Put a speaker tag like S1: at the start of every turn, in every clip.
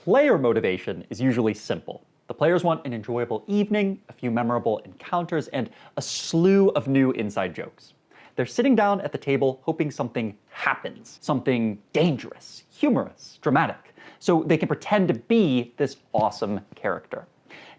S1: Player motivation is usually simple. The players want an enjoyable evening, a few memorable encounters, and a slew of new inside jokes. They're sitting down at the table hoping something happens, something dangerous, humorous, dramatic, so they can pretend to be this awesome character.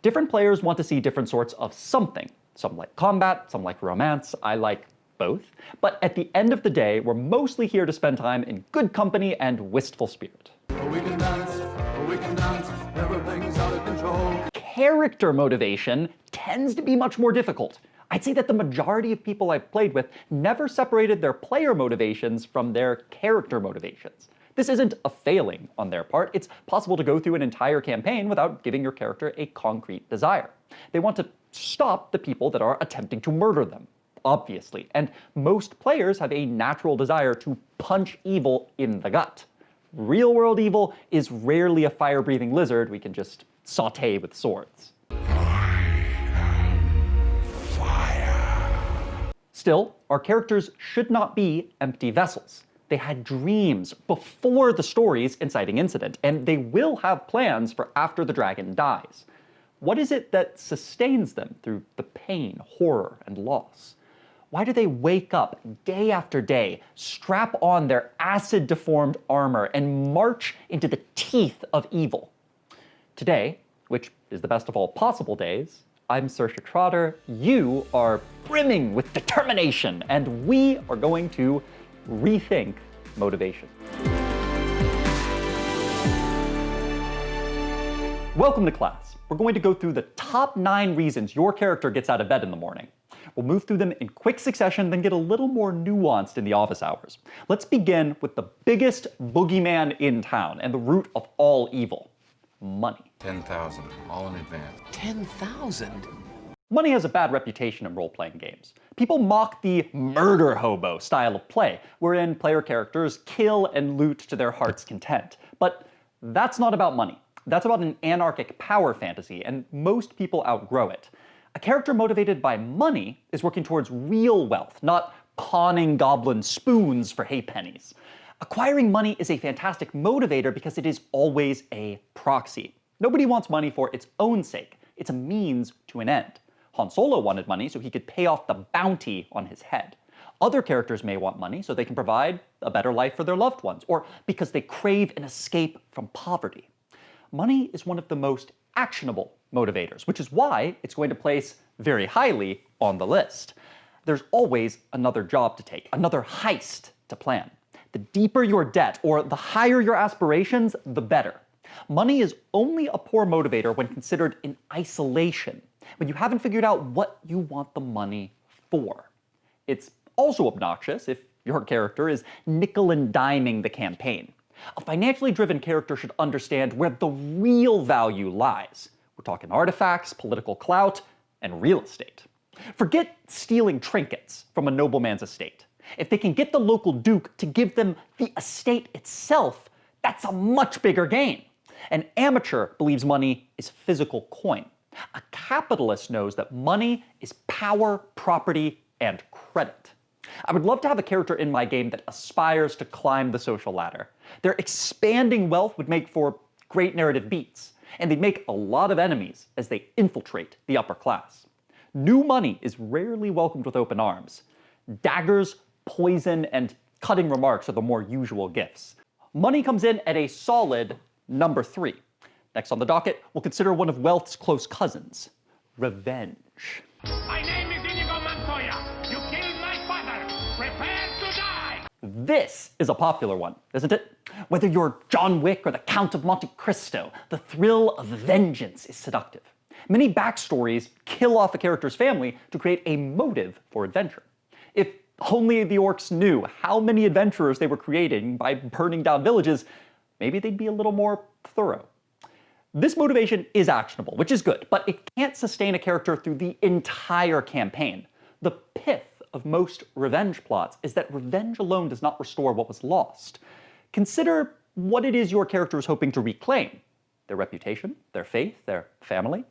S1: Different players want to see different sorts of something. Some like combat, some like romance, I like both. But at the end of the day, we're mostly here to spend time in good company and wistful spirit.
S2: We can dance, everything's out of control.
S1: Character motivation tends to be much more difficult. I'd say that the majority of people I've played with never separated their player motivations from their character motivations. This isn't a failing on their part. It's possible to go through an entire campaign without giving your character a concrete desire. They want to stop the people that are attempting to murder them, obviously, and most players have a natural desire to punch evil in the gut. Real-world evil is rarely a fire-breathing lizard we can just saute with swords. Still, our characters should not be empty vessels. They had dreams before the story's inciting incident, and they will have plans for after the dragon dies. What is it that sustains them through the pain, horror, and loss? Why do they wake up day after day, strap on their acid-deformed armor, and march into the teeth of evil? Today, which is the best of all possible days, I'm Saoirse Trotter, you are brimming with determination, and we are going to rethink motivation. Welcome to class. We're going to go through the top 9 reasons your character gets out of bed in the morning. We'll move through them in quick succession, then get a little more nuanced in the office hours. Let's begin with the biggest boogeyman in town and the root of all evil: money.
S2: 10,000, all in advance.
S3: 10,000?
S1: Money has a bad reputation in role-playing games. People mock the murder hobo style of play, wherein player characters kill and loot to their heart's content. But that's not about money. That's about an anarchic power fantasy, and most people outgrow it. A character motivated by money is working towards real wealth, not pawning goblin spoons for halfpennies. Acquiring money is a fantastic motivator because it is always a proxy. Nobody wants money for its own sake. It's a means to an end. Han Solo wanted money so he could pay off the bounty on his head. Other characters may want money so they can provide a better life for their loved ones, or because they crave an escape from poverty. Money is one of the most actionable motivators, which is why it's going to place very highly on the list. There's always another job to take, another heist to plan. The deeper your debt, or the higher your aspirations, the better. Money is only a poor motivator when considered in isolation, when you haven't figured out what you want the money for. It's also obnoxious if your character is nickel and diming the campaign. A financially driven character should understand where the real value lies. We're talking artifacts, political clout, and real estate. Forget stealing trinkets from a nobleman's estate. If they can get the local duke to give them the estate itself, that's a much bigger gain. An amateur believes money is physical coin. A capitalist knows that money is power, property, and credit. I would love to have a character in my game that aspires to climb the social ladder. Their expanding wealth would make for great narrative beats, and they'd make a lot of enemies as they infiltrate the upper class. New money is rarely welcomed with open arms. Daggers, poison, and cutting remarks are the more usual gifts. Money comes in at a solid number 3. Next on the docket, we'll consider one of wealth's close cousins: revenge.
S4: My name is Inigo Montoya. You killed my father. Prepare to die.
S1: This is a popular one, isn't it? Whether you're John Wick or the Count of Monte Cristo, the thrill of vengeance is seductive. Many backstories kill off a character's family to create a motive for adventure. If only the orcs knew how many adventurers they were creating by burning down villages, maybe they'd be a little more thorough. This motivation is actionable, which is good, but it can't sustain a character through the entire campaign. The pith of most revenge plots is that revenge alone does not restore what was lost. Consider what it is your character is hoping to reclaim: their reputation, their faith, their family.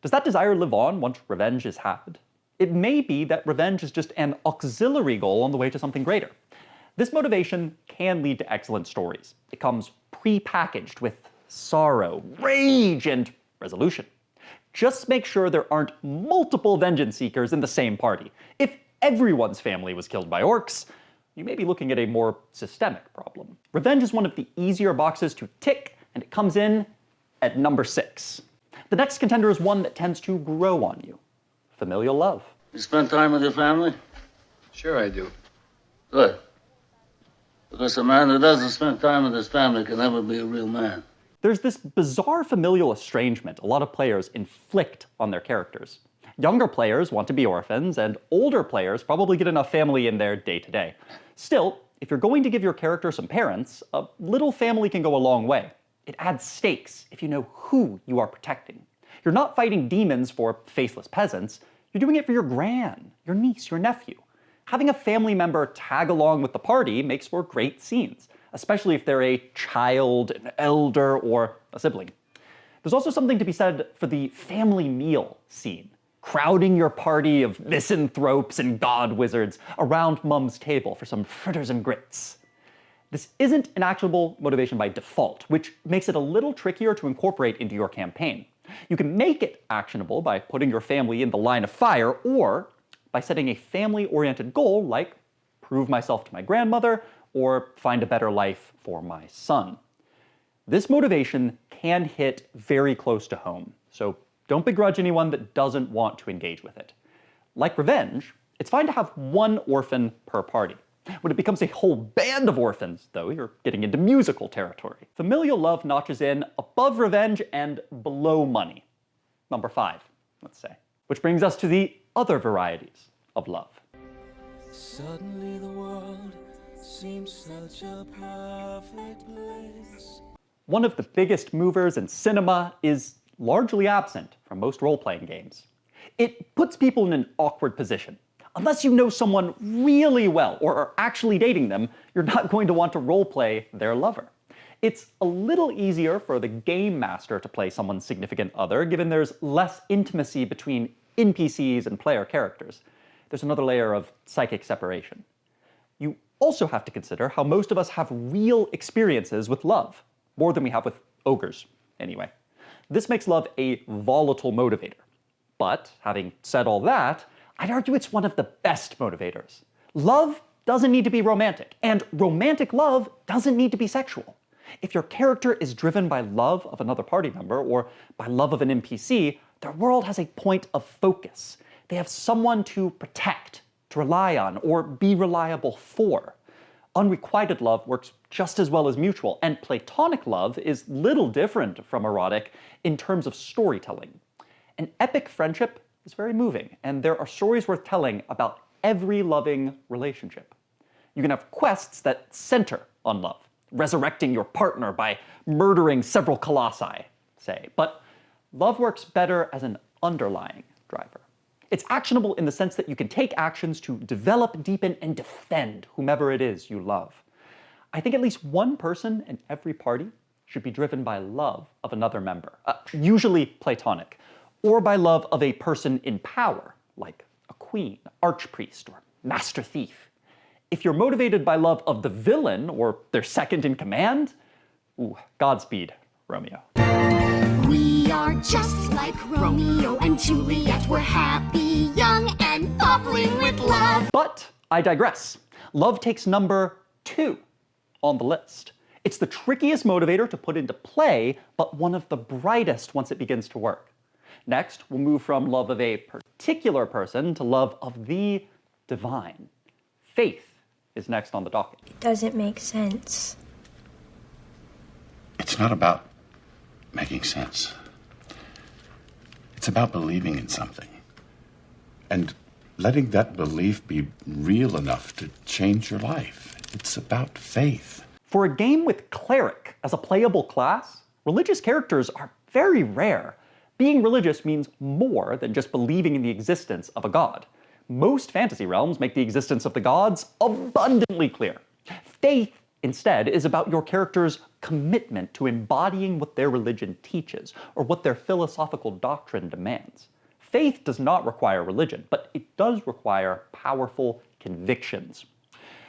S1: Does that desire live on once revenge is had? It may be that revenge is just an auxiliary goal on the way to something greater. This motivation can lead to excellent stories. It comes pre-packaged with sorrow, rage, and resolution. Just make sure there aren't multiple vengeance seekers in the same party. If everyone's family was killed by orcs, you may be looking at a more systemic problem. Revenge is one of the easier boxes to tick, and it comes in at number 6. The next contender is one that tends to grow on you. Familial love.
S3: You spend time with your family?
S2: Sure I do.
S3: Good. Because a man who doesn't spend time with his family can never be a real man.
S1: There's this bizarre familial estrangement a lot of players inflict on their characters. Younger players want to be orphans, and older players probably get enough family in their day-to-day. Still, if you're going to give your character some parents, a little family can go a long way. It adds stakes if you know who you are protecting. You're not fighting demons for faceless peasants. You're doing it for your gran, your niece, your nephew. Having a family member tag along with the party makes for great scenes, especially if they're a child, an elder, or a sibling. There's also something to be said for the family meal scene, crowding your party of misanthropes and god wizards around Mum's table for some fritters and grits. This isn't an actionable motivation by default, which makes it a little trickier to incorporate into your campaign. You can make it actionable by putting your family in the line of fire, or by setting a family-oriented goal like prove myself to my grandmother or find a better life for my son. This motivation can hit very close to home, so don't begrudge anyone that doesn't want to engage with it. Like revenge, it's fine to have one orphan per party. When it becomes a whole band of orphans, though, you're getting into musical territory. Familial love notches in above revenge and below money. Number 5, let's say. Which brings us to the other varieties of love.
S5: Suddenly the world seems such a perfect place.
S1: One of the biggest movers in cinema is largely absent from most role-playing games. It puts people in an awkward position. Unless you know someone really well or are actually dating them, you're not going to want to roleplay their lover. It's a little easier for the game master to play someone's significant other, given there's less intimacy between NPCs and player characters. There's another layer of psychic separation. You also have to consider how most of us have real experiences with love, more than we have with ogres, anyway. This makes love a volatile motivator. But having said all that, I'd argue it's one of the best motivators. Love doesn't need to be romantic, and romantic love doesn't need to be sexual. If your character is driven by love of another party member or by love of an NPC, their world has a point of focus. They have someone to protect, to rely on, or be reliable for. Unrequited love works just as well as mutual, and platonic love is little different from erotic in terms of storytelling. An epic friendship is very moving, and there are stories worth telling about every loving relationship. You can have quests that center on love, resurrecting your partner by murdering several colossi, say. But love works better as an underlying driver. It's actionable in the sense that you can take actions to develop, deepen, and defend whomever it is you love. I think at least one person in every party should be driven by love of another member, usually platonic, or by love of a person in power, like a queen, archpriest, or master thief. If you're motivated by love of the villain or their second in command, Godspeed, Romeo.
S6: We are just like Romeo and Juliet. We're happy, young, and bubbling with love.
S1: But I digress. Love takes number 2 on the list. It's the trickiest motivator to put into play, but one of the brightest once it begins to work. Next, we'll move from love of a particular person to love of the divine. Faith is next on the docket.
S7: It doesn't make sense.
S8: It's not about making sense. It's about believing in something. And letting that belief be real enough to change your life. It's about faith.
S1: For a game with cleric as a playable class, religious characters are very rare. Being religious means more than just believing in the existence of a god. Most fantasy realms make the existence of the gods abundantly clear. Faith, instead, is about your character's commitment to embodying what their religion teaches, or what their philosophical doctrine demands. Faith does not require religion, but it does require powerful convictions.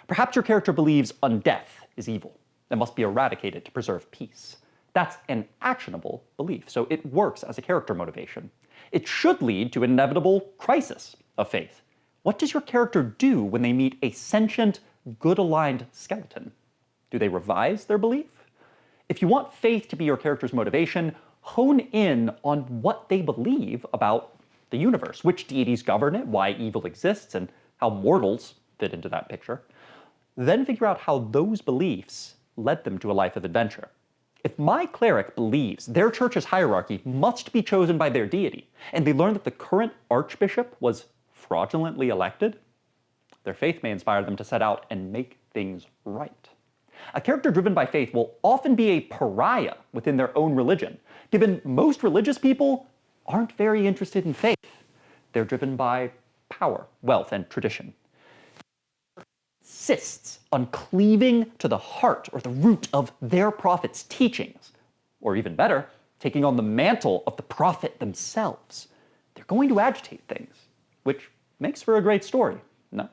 S1: Perhaps your character believes undeath is evil and must be eradicated to preserve peace. That's an actionable belief, so it works as a character motivation. It should lead to an inevitable crisis of faith. What does your character do when they meet a sentient, good-aligned skeleton? Do they revise their belief? If you want faith to be your character's motivation, hone in on what they believe about the universe, which deities govern it, why evil exists, and how mortals fit into that picture. Then figure out how those beliefs led them to a life of adventure. If my cleric believes their church's hierarchy must be chosen by their deity, and they learn that the current archbishop was fraudulently elected, their faith may inspire them to set out and make things right. A character driven by faith will often be a pariah within their own religion, given most religious people aren't very interested in faith. They're driven by power, wealth, and tradition. Insists on cleaving to the heart or the root of their prophet's teachings, or even better, taking on the mantle of the prophet themselves. They're going to agitate things, which makes for a great story. No.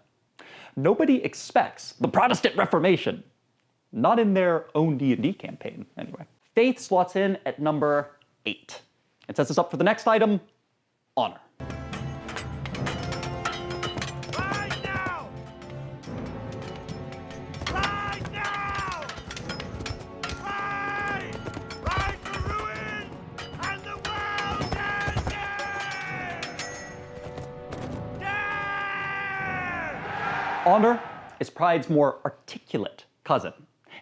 S1: Nobody expects the Protestant Reformation. Not in their own D&D campaign, anyway. Faith slots in at number 8. It sets us up for the next item, honor.
S4: Right now! Right now! Right! Right for ruin and the world's ending! Death!
S1: Honor is pride's more articulate cousin.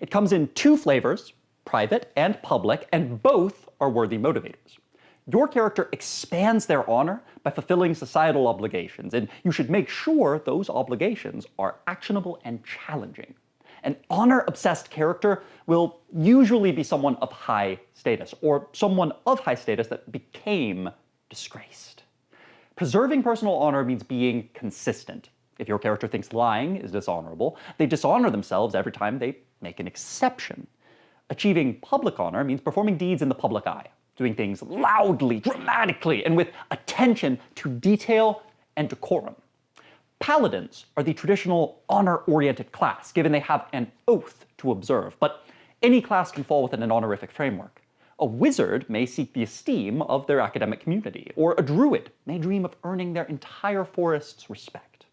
S1: It comes in 2 flavors, private and public, and both are worthy motivators. Your character expands their honor by fulfilling societal obligations, and you should make sure those obligations are actionable and challenging. An honor-obsessed character will usually be someone of high status, or someone of high status that became disgraced. Preserving personal honor means being consistent. If your character thinks lying is dishonorable, they dishonor themselves every time they make an exception. Achieving public honor means performing deeds in the public eye, doing things loudly, dramatically, and with attention to detail and decorum. Paladins are the traditional honor-oriented class, given they have an oath to observe, but any class can fall within an honorific framework. A wizard may seek the esteem of their academic community, or a druid may dream of earning their entire forest's respect.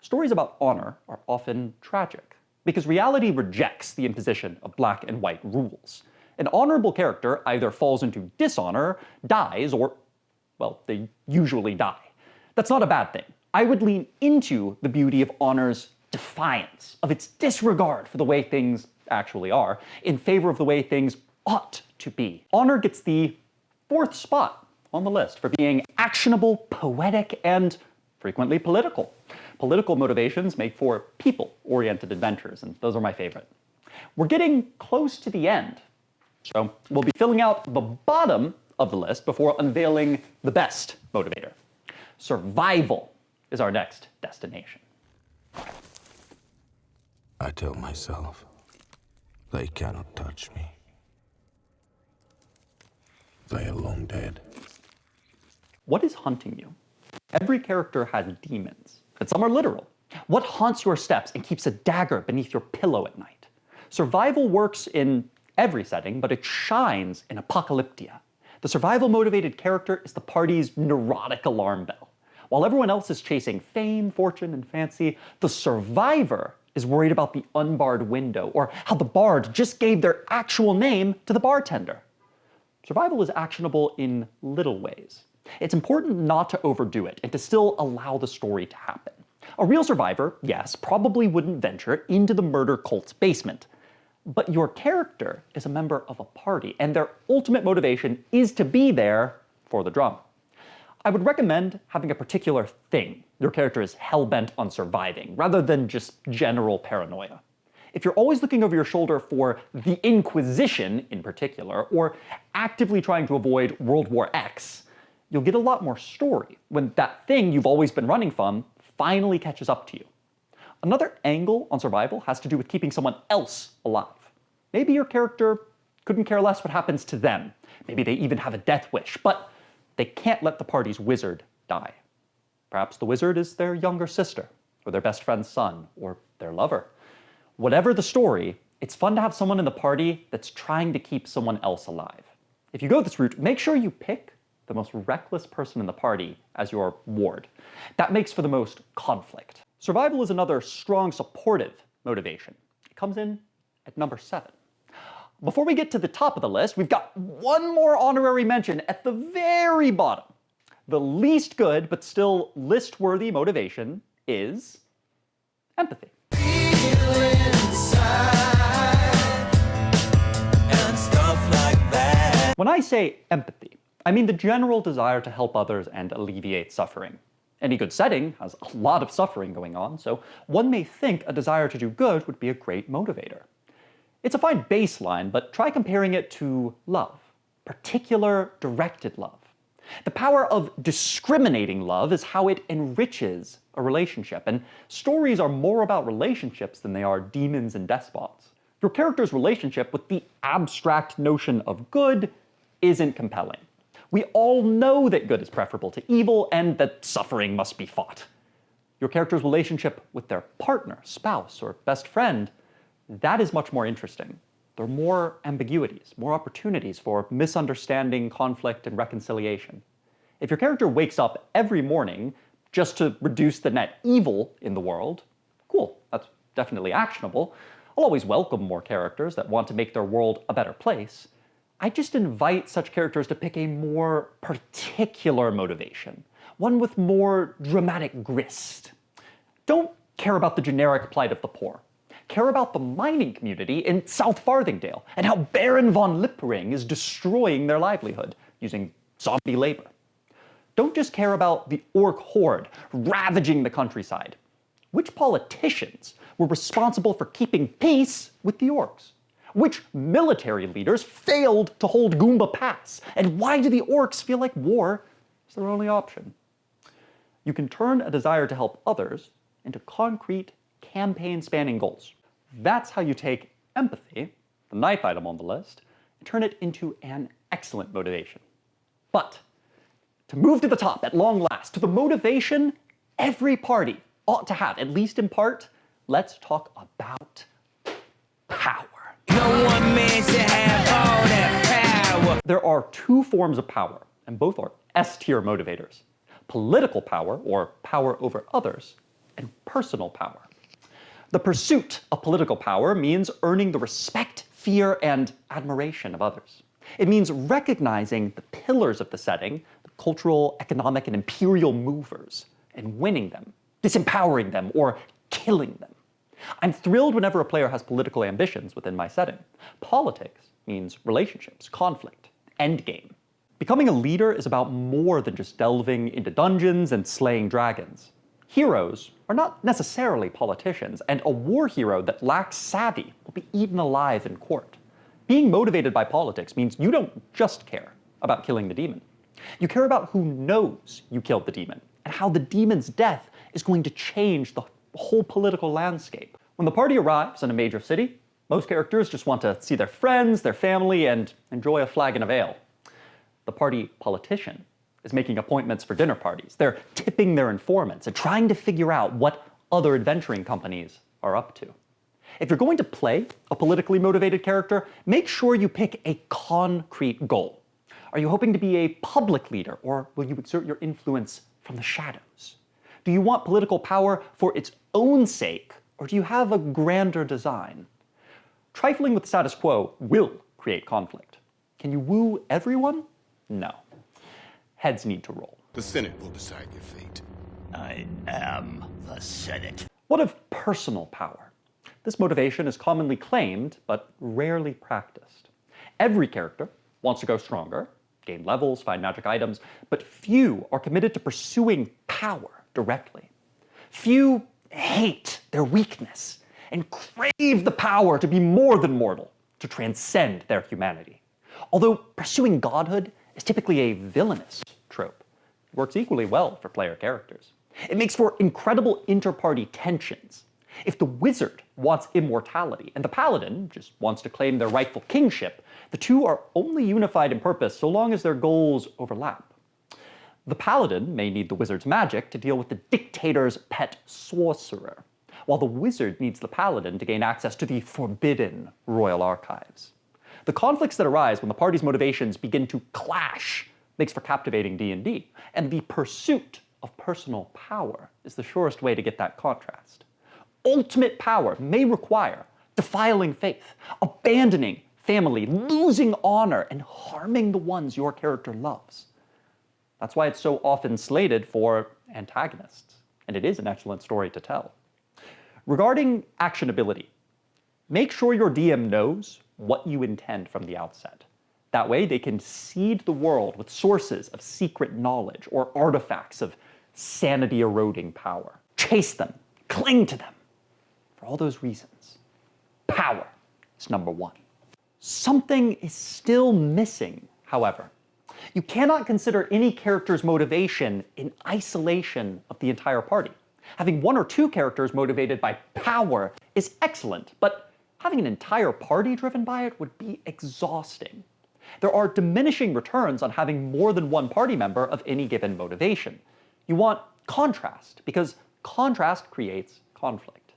S1: Stories about honor are often tragic, because reality rejects the imposition of black and white rules. An honorable character either falls into dishonor, dies, or, well, they usually die. That's not a bad thing. I would lean into the beauty of honor's defiance, of its disregard for the way things actually are, in favor of the way things ought to be. Honor gets the 4th spot on the list for being actionable, poetic, and frequently political. Political motivations make for people-oriented adventures, and those are my favorite. We're getting close to the end, so we'll be filling out the bottom of the list before unveiling the best motivator. Survival is our next destination.
S5: I tell myself, they cannot touch me. They are long dead.
S1: What is hunting you? Every character has demons, and some are literal. What haunts your steps and keeps a dagger beneath your pillow at night? Survival works in every setting, but it shines in Apocalyptia. The survival-motivated character is the party's neurotic alarm bell. While everyone else is chasing fame, fortune, and fancy, the survivor is worried about the unbarred window, or how the bard just gave their actual name to the bartender. Survival is actionable in little ways. It's important not to overdo it and to still allow the story to happen. A real survivor, yes, probably wouldn't venture into the murder cult's basement. But your character is a member of a party, and their ultimate motivation is to be there for the drama. I would recommend having a particular thing your character is hell-bent on surviving, rather than just general paranoia. If you're always looking over your shoulder for the Inquisition in particular, or actively trying to avoid World War X, you'll get a lot more story when that thing you've always been running from finally catches up to you. Another angle on survival has to do with keeping someone else alive. Maybe your character couldn't care less what happens to them. Maybe they even have a death wish, but they can't let the party's wizard die. Perhaps the wizard is their younger sister, or their best friend's son, or their lover. Whatever the story, It's fun to have someone in the party that's trying to keep someone else alive. If you go this route, make sure you pick the most reckless person in the party as your ward. That makes for the most conflict. Survival is another strong supportive motivation. It comes in at number 7. Before we get to the top of the list, we've got one more honorary mention at the very bottom. The least good, but still list-worthy motivation is empathy. When I say empathy, I mean the general desire to help others and alleviate suffering. Any good setting has a lot of suffering going on, so one may think a desire to do good would be a great motivator. It's a fine baseline, but try comparing it to love, particular directed love. The power of discriminating love is how it enriches a relationship, and stories are more about relationships than they are demons and despots. Your character's relationship with the abstract notion of good isn't compelling. We all know that good is preferable to evil and that suffering must be fought. Your character's relationship with their partner, spouse, or best friend, that is much more interesting. There are more ambiguities, more opportunities for misunderstanding, conflict, and reconciliation. If your character wakes up every morning just to reduce the net evil in the world, cool, that's definitely actionable. I'll always welcome more characters that want to make their world a better place. I just invite such characters to pick a more particular motivation, one with more dramatic grist. Don't care about the generic plight of the poor. Care about the mining community in South Farthingdale and how Baron von Lippering is destroying their livelihood using zombie labor. Don't just care about the orc horde ravaging the countryside. Which politicians were responsible for keeping peace with the orcs? Which military leaders failed to hold Goomba Pass? And why do the orcs feel like war is their only option? You can turn a desire to help others into concrete, campaign-spanning goals. That's how you take empathy, the 9th item on the list, and turn it into an excellent motivation. But to move to the top at long last, to the motivation every party ought to have, at least in part, let's talk about power.
S9: No one man should have all that power.
S1: There are 2 forms of power, and both are S-tier motivators. Political power, or power over others, and personal power. The pursuit of political power means earning the respect, fear, and admiration of others. It means recognizing the pillars of the setting, the cultural, economic, and imperial movers, and winning them, disempowering them, or killing them. I'm thrilled whenever a player has political ambitions within my setting. Politics means relationships, conflict, endgame. Becoming a leader is about more than just delving into dungeons and slaying dragons. Heroes are not necessarily politicians, and a war hero that lacks savvy will be eaten alive in court. Being motivated by politics means you don't just care about killing the demon. You care about who knows you killed the demon, and how the demon's death is going to change the whole political landscape. When the party arrives in a major city, most characters just want to see their friends, their family, and enjoy a flagon of ale. The party politician is making appointments for dinner parties. They're tipping their informants and trying to figure out what other adventuring companies are up to. If you're going to play a politically motivated character, make sure you pick a concrete goal. Are you hoping to be a public leader, or will you exert your influence from the shadows? Do you want political power for its own sake, or do you have a grander design? Trifling with the status quo will create conflict. Can you woo everyone? No. Heads need to roll.
S5: The Senate will decide your fate.
S9: I am the Senate.
S1: What of personal power? This motivation is commonly claimed, but rarely practiced. Every character wants to go stronger, gain levels, find magic items, but few are committed to pursuing power directly. Few hate their weakness and crave the power to be more than mortal, to transcend their humanity. Although pursuing godhood is typically a villainous trope, it works equally well for player characters. It makes for incredible inter-party tensions. If the wizard wants immortality and the paladin just wants to claim their rightful kingship, the two are only unified in purpose so long as their goals overlap. The paladin may need the wizard's magic to deal with the dictator's pet sorcerer, while the wizard needs the paladin to gain access to the forbidden royal archives. The conflicts that arise when the party's motivations begin to clash makes for captivating D&D, and the pursuit of personal power is the surest way to get that contrast. Ultimate power may require defiling faith, abandoning family, losing honor, and harming the ones your character loves. That's why it's so often slated for antagonists, and it is an excellent story to tell. Regarding actionability, make sure your DM knows what you intend from the outset. That way they can seed the world with sources of secret knowledge or artifacts of sanity-eroding power. Chase them, cling to them. For all those reasons, power is number one. Something is still missing, however. You cannot consider any character's motivation in isolation of the entire party. Having one or two characters motivated by power is excellent, but having an entire party driven by it would be exhausting. There are diminishing returns on having more than one party member of any given motivation. You want contrast, because contrast creates conflict.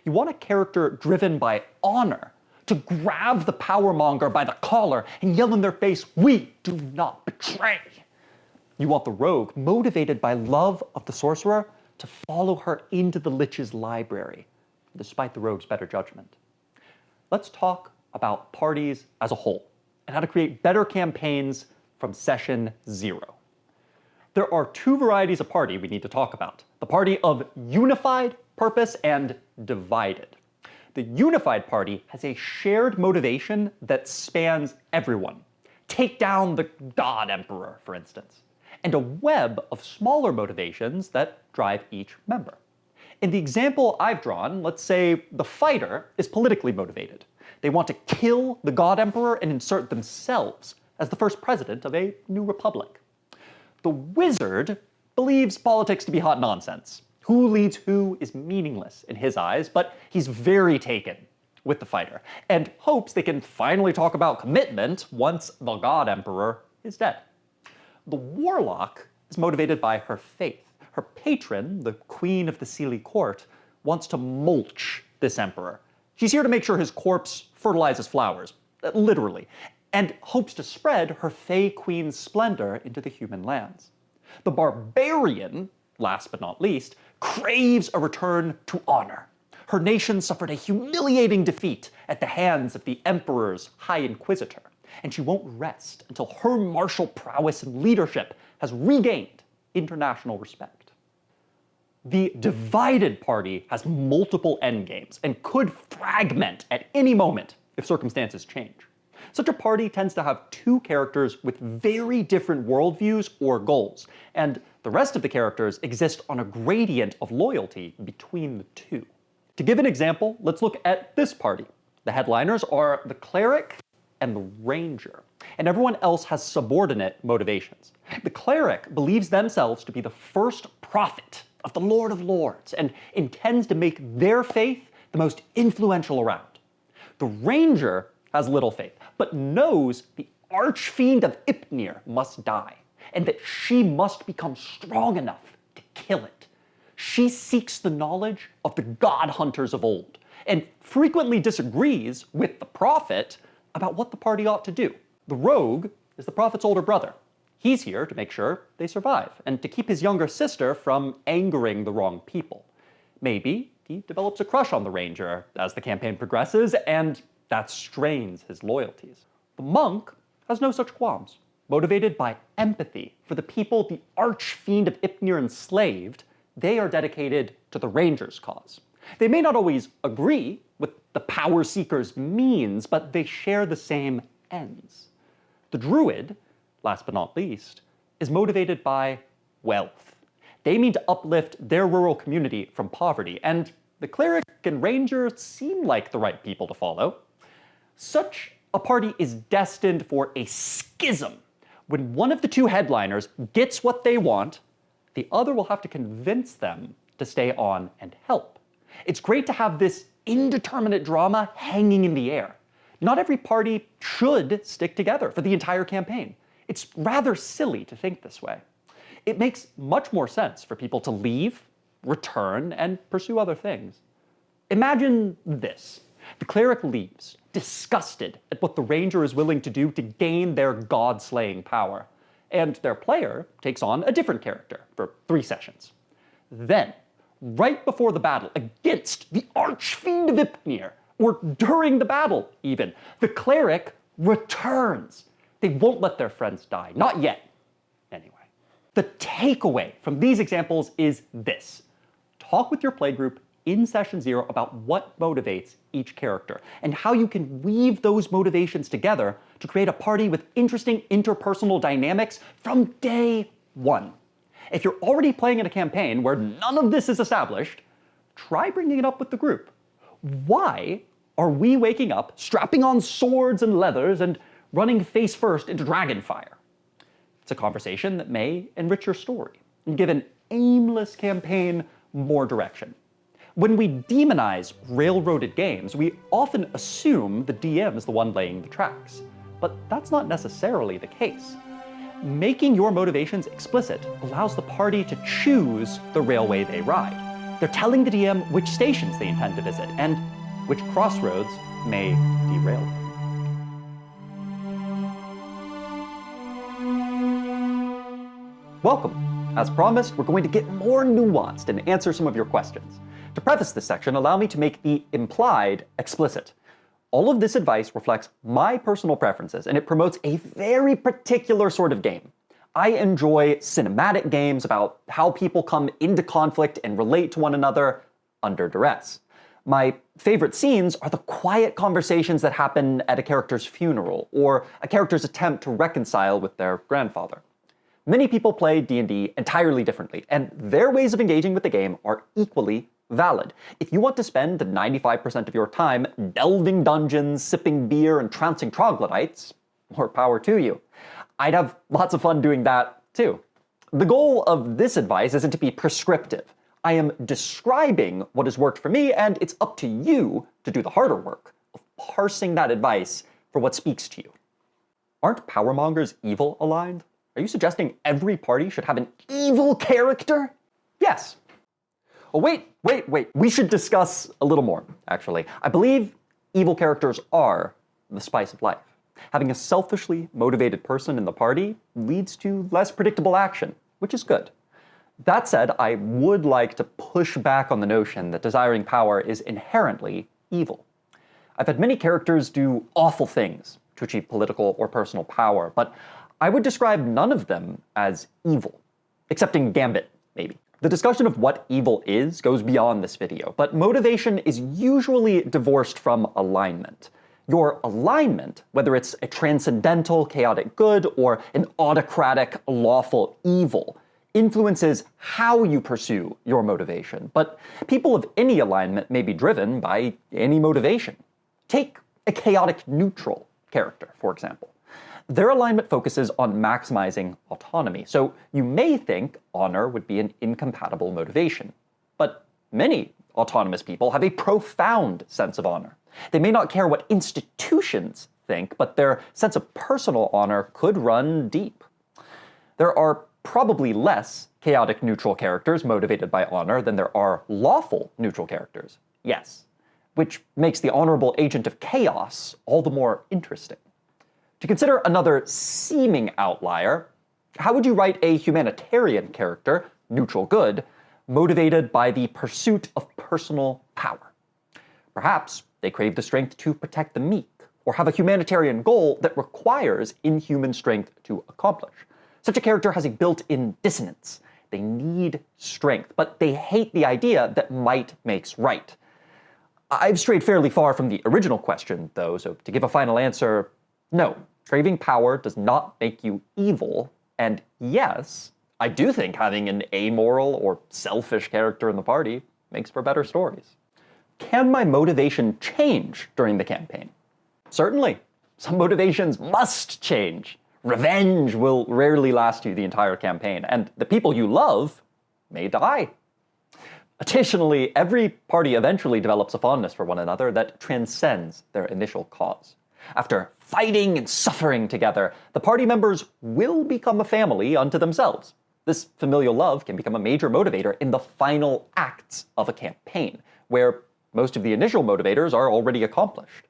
S1: You want a character driven by honor, to grab the power monger by the collar and yell in their face, "We do not betray." You want the rogue motivated by love of the sorcerer to follow her into the lich's library, despite the rogue's better judgment. Let's talk about parties as a whole and how to create better campaigns from session 0. There are two varieties of party we need to talk about: the party of unified purpose and divided. The unified party has a shared motivation that spans everyone. Take down the God Emperor, for instance, and a web of smaller motivations that drive each member. In the example I've drawn, let's say the fighter is politically motivated. They want to kill the God Emperor and insert themselves as the first president of a new republic. The wizard believes politics to be hot nonsense. Who leads who is meaningless in his eyes, but he's very taken with the fighter and hopes they can finally talk about commitment once the God Emperor is dead. The warlock is motivated by her faith. Her patron, the Queen of the Seelie Court, wants to mulch this emperor. She's here to make sure his corpse fertilizes flowers, literally, and hopes to spread her Fey Queen's splendor into the human lands. The barbarian, last but not least, craves a return to honor. Her nation suffered a humiliating defeat at the hands of the Emperor's High Inquisitor, and she won't rest until her martial prowess and leadership has regained international respect. The divided party has multiple endgames and could fragment at any moment if circumstances change. Such a party tends to have two characters with very different worldviews or goals, and the rest of the characters exist on a gradient of loyalty between the two. To give an example, let's look at this party. The headliners are the cleric and the ranger, and everyone else has subordinate motivations. The cleric believes themselves to be the first prophet of the Lord of Lords and intends to make their faith the most influential around. The ranger has little faith, but knows the archfiend of Ipnir must die, and that she must become strong enough to kill it. She seeks the knowledge of the god hunters of old, and frequently disagrees with the prophet about what the party ought to do. The rogue is the prophet's older brother. He's here to make sure they survive, and to keep his younger sister from angering the wrong people. Maybe he develops a crush on the ranger as the campaign progresses, and that strains his loyalties. The monk has no such qualms. Motivated by empathy for the people the archfiend of Ipnir enslaved, they are dedicated to the ranger's cause. They may not always agree with the power seeker's means, but they share the same ends. The druid, last but not least, is motivated by wealth. They mean to uplift their rural community from poverty, and the cleric and ranger seem like the right people to follow. Such a party is destined for a schism. When one of the two headliners gets what they want, the other will have to convince them to stay on and help. It's great to have this indeterminate drama hanging in the air. Not every party should stick together for the entire campaign. It's rather silly to think this way. It makes much more sense for people to leave, return, and pursue other things. Imagine this. The cleric leaves, disgusted at what the ranger is willing to do to gain their god-slaying power. And their player takes on a different character for 3 sessions. Then, right before the battle against the Archfiend of Ipnir, or during the battle even, the cleric returns. They won't let their friends die, not yet, anyway. The takeaway from these examples is this. Talk with your playgroup in session 0 about what motivates each character and how you can weave those motivations together to create a party with interesting interpersonal dynamics from day 1. If you're already playing in a campaign where none of this is established, try bringing it up with the group. Why are we waking up, strapping on swords and leathers, and running face first into Dragonfire? It's a conversation that may enrich your story and give an aimless campaign more direction. When we demonize railroaded games, we often assume the DM is the one laying the tracks. But that's not necessarily the case. Making your motivations explicit allows the party to choose the railway they ride. They're telling the DM which stations they intend to visit and which crossroads may derail them. Welcome. As promised, we're going to get more nuanced and answer some of your questions. To preface this section, allow me to make the implied explicit. All of this advice reflects my personal preferences, and it promotes a very particular sort of game. I enjoy cinematic games about how people come into conflict and relate to one another under duress. My favorite scenes are the quiet conversations that happen at a character's funeral, or a character's attempt to reconcile with their grandfather. Many people play D&D entirely differently, and their ways of engaging with the game are equally valid. If you want to spend the 95% of your time delving dungeons, sipping beer, and trouncing troglodytes, more power to you. I'd have lots of fun doing that too. The goal of this advice isn't to be prescriptive. I am describing what has worked for me, and it's up to you to do the harder work of parsing that advice for what speaks to you. Aren't powermongers evil aligned? Are you suggesting every party should have an evil character? Yes. Oh, wait. We should discuss a little more, actually. I believe evil characters are the spice of life. Having a selfishly motivated person in the party leads to less predictable action, which is good. That said, I would like to push back on the notion that desiring power is inherently evil. I've had many characters do awful things to achieve political or personal power, but I would describe none of them as evil, excepting Gambit, maybe. The discussion of what evil is goes beyond this video, but motivation is usually divorced from alignment. Your alignment, whether it's a transcendental chaotic good or an autocratic lawful evil, influences how you pursue your motivation. But people of any alignment may be driven by any motivation. Take a chaotic neutral character, for example. Their alignment focuses on maximizing autonomy, so you may think honor would be an incompatible motivation. But many autonomous people have a profound sense of honor. They may not care what institutions think, but their sense of personal honor could run deep. There are probably less chaotic neutral characters motivated by honor than there are lawful neutral characters, yes, which makes the honorable agent of chaos all the more interesting. To consider another seeming outlier, how would you write a humanitarian character, neutral good, motivated by the pursuit of personal power? Perhaps they crave the strength to protect the meek, or have a humanitarian goal that requires inhuman strength to accomplish. Such a character has a built-in dissonance. They need strength, but they hate the idea that might makes right. I've strayed fairly far from the original question, though, so to give a final answer, no, craving power does not make you evil, and yes, I do think having an amoral or selfish character in the party makes for better stories. Can my motivation change during the campaign? Certainly. Some motivations must change. Revenge will rarely last you the entire campaign, and the people you love may die. Additionally, every party eventually develops a fondness for one another that transcends their initial cause. After fighting and suffering together, the party members will become a family unto themselves. This familial love can become a major motivator in the final acts of a campaign, where Most of the initial motivators are already accomplished.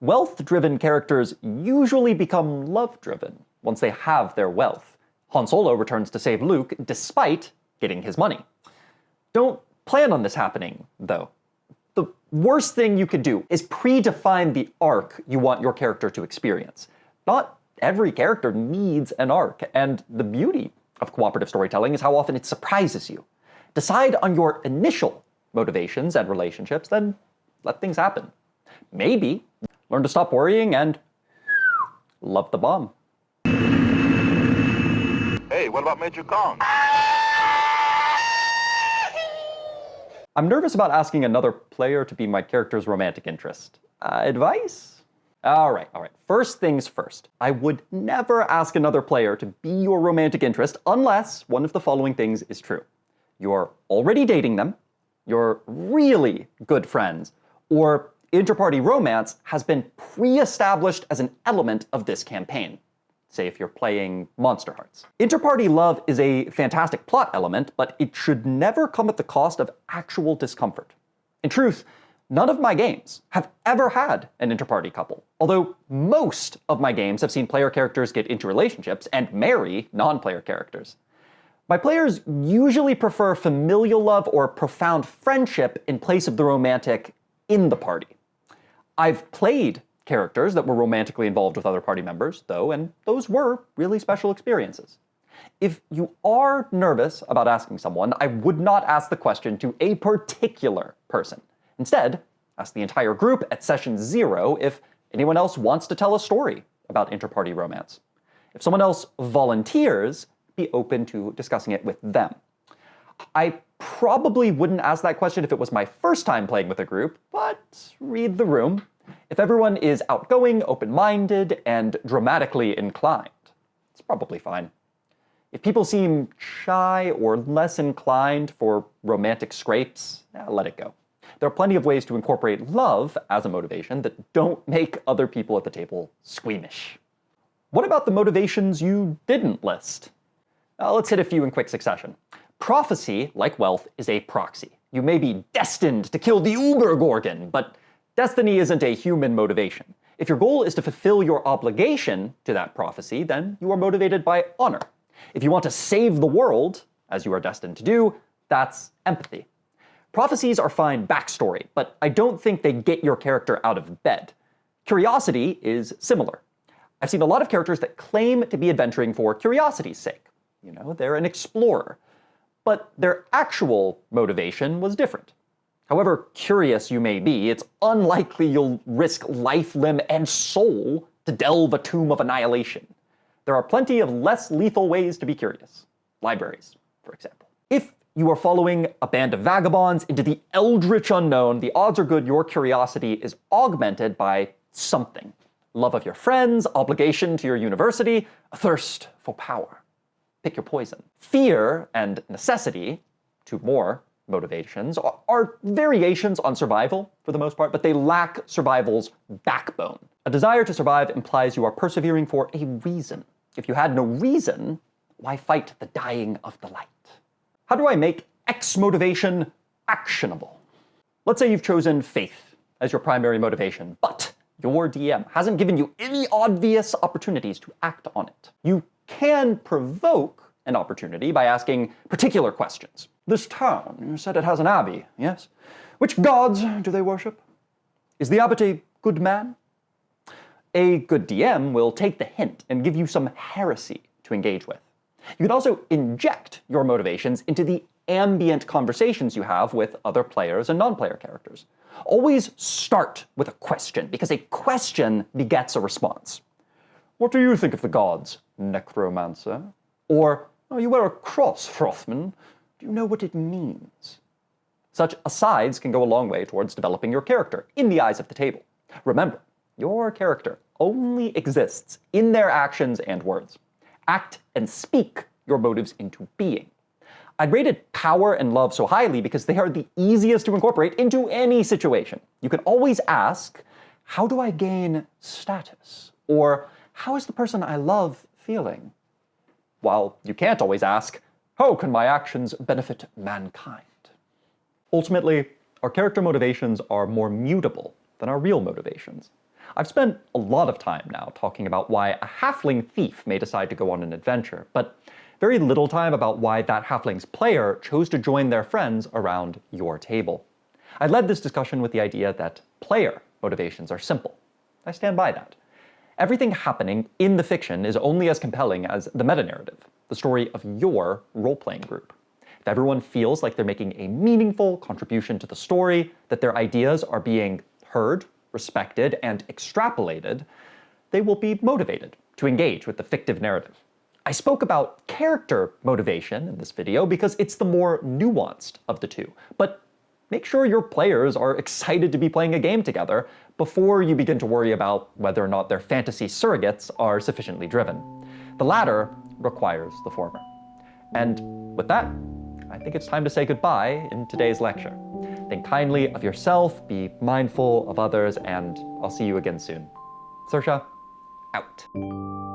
S1: Wealth-driven characters usually become love-driven once they have their wealth. Han Solo returns to save Luke despite getting his money. Don't plan on this happening, though. The worst thing you could do is predefine the arc you want your character to experience. Not every character needs an arc, and the beauty of cooperative storytelling is how often it surprises you. Decide on your initial motivations and relationships, then let things happen. Maybe learn to stop worrying and love the bomb.
S4: Hey, what about Major Kong?
S1: I'm nervous about asking another player to be my character's romantic interest. Advice? All right. First things first. I would never ask another player to be your romantic interest unless one of the following things is true. You're already dating them, you're really good friends, or interparty romance has been pre-established as an element of this campaign. Say if you're playing Monster Hearts. Interparty love is a fantastic plot element, but it should never come at the cost of actual discomfort. In truth, none of my games have ever had an interparty couple, although most of my games have seen player characters get into relationships and marry non-player characters. My players usually prefer familial love or profound friendship in place of the romantic in the party. I've played characters that were romantically involved with other party members, though, and those were really special experiences. If you are nervous about asking someone, I would not ask the question to a particular person. Instead, ask the entire group at session 0 if anyone else wants to tell a story about interparty romance. If someone else volunteers, be open to discussing it with them. I probably wouldn't ask that question if it was my first time playing with a group, but read the room. If everyone is outgoing, open-minded, and dramatically inclined, it's probably fine. If people seem shy or less inclined for romantic scrapes, let it go. There are plenty of ways to incorporate love as a motivation that don't make other people at the table squeamish. What about the motivations you didn't list? Let's hit a few in quick succession. Prophecy, like wealth, is a proxy. You may be destined to kill the Uber-Gorgon, but destiny isn't a human motivation. If your goal is to fulfill your obligation to that prophecy, then you are motivated by honor. If you want to save the world, as you are destined to do, that's empathy. Prophecies are fine backstory, but I don't think they get your character out of bed. Curiosity is similar. I've seen a lot of characters that claim to be adventuring for curiosity's sake. You know, they're an explorer. But their actual motivation was different. However curious you may be, it's unlikely you'll risk life, limb, and soul to delve a tomb of annihilation. There are plenty of less lethal ways to be curious. Libraries, for example. If you are following a band of vagabonds into the eldritch unknown, the odds are good your curiosity is augmented by something. Love of your friends, obligation to your university, a thirst for power. Pick your poison. Fear and necessity, two more motivations, are variations on survival for the most part, but they lack survival's backbone. A desire to survive implies you are persevering for a reason. If you had no reason, why fight the dying of the light? How do I make X motivation actionable? Let's say you've chosen faith as your primary motivation, but your DM hasn't given you any obvious opportunities to act on it. You can provoke an opportunity by asking particular questions. This town, you said it has an abbey, yes? Which gods do they worship? Is the abbot a good man? A good DM will take the hint and give you some heresy to engage with. You can also inject your motivations into the ambient conversations you have with other players and non-player characters. Always start with a question, because a question begets a response. What do you think of the gods, necromancer? Or, oh, you wear a cross, Frothman. Do you know what it means? Such asides can go a long way towards developing your character in the eyes of the table. Remember, your character only exists in their actions and words. Act and speak your motives into being. I'd rated power and love so highly because they are the easiest to incorporate into any situation. You can always ask, how do I gain status? Or, how is the person I love feeling? While you can't always ask, how can my actions benefit mankind? Ultimately, our character motivations are more mutable than our real motivations. I've spent a lot of time now talking about why a halfling thief may decide to go on an adventure, but very little time about why that halfling's player chose to join their friends around your table. I led this discussion with the idea that player motivations are simple. I stand by that. Everything happening in the fiction is only as compelling as the meta-narrative, the story of your role-playing group. If everyone feels like they're making a meaningful contribution to the story, that their ideas are being heard, respected, and extrapolated, they will be motivated to engage with the fictive narrative. I spoke about character motivation in this video because it's the more nuanced of the two, but make sure your players are excited to be playing a game together before you begin to worry about whether or not their fantasy surrogates are sufficiently driven. The latter requires the former. And with that, I think it's time to say goodbye in today's lecture. Think kindly of yourself, be mindful of others, and I'll see you again soon. Saoirse, out.